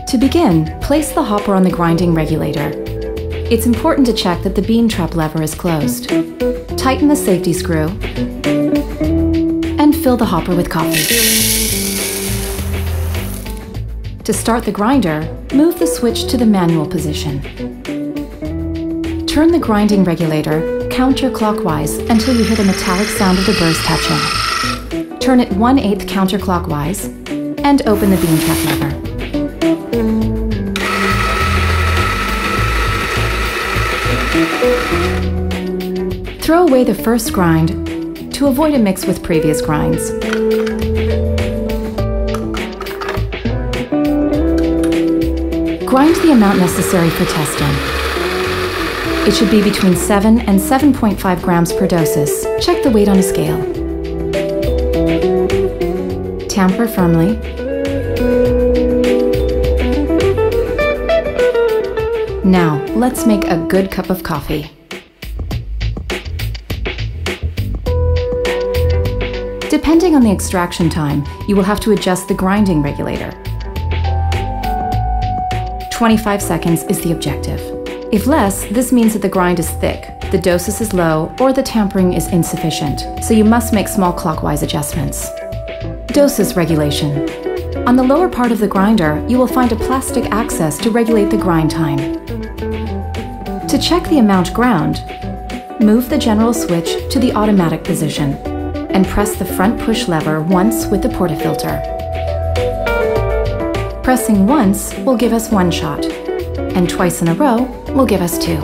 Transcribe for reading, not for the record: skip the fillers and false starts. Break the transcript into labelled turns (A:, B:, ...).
A: To begin, place the hopper on the grinding regulator. It's important to check that the bean trap lever is closed. Tighten the safety screw and fill the hopper with coffee. To start the grinder, move the switch to the manual position. Turn the grinding regulator counterclockwise until you hear the metallic sound of the burrs touching. Turn it 1/8 counterclockwise and open the bean trap lever. Throw away the first grind to avoid a mix with previous grinds. Grind the amount necessary for testing. It should be between 7 and 7.5 grams per dosis. Check the weight on a scale. Tamper firmly. Now, let's make a good cup of coffee. Depending on the extraction time, you will have to adjust the grinding regulator. 25 seconds is the objective. If less, this means that the grind is thick, the dosage is low, or the tampering is insufficient, so you must make small clockwise adjustments. Dosage regulation. On the lower part of the grinder, you will find a plastic access to regulate the grind time. To check the amount ground, move the general switch to the automatic position and press the front push lever once with the portafilter. Pressing once will give us 1 shot, and twice in a row will give us 2.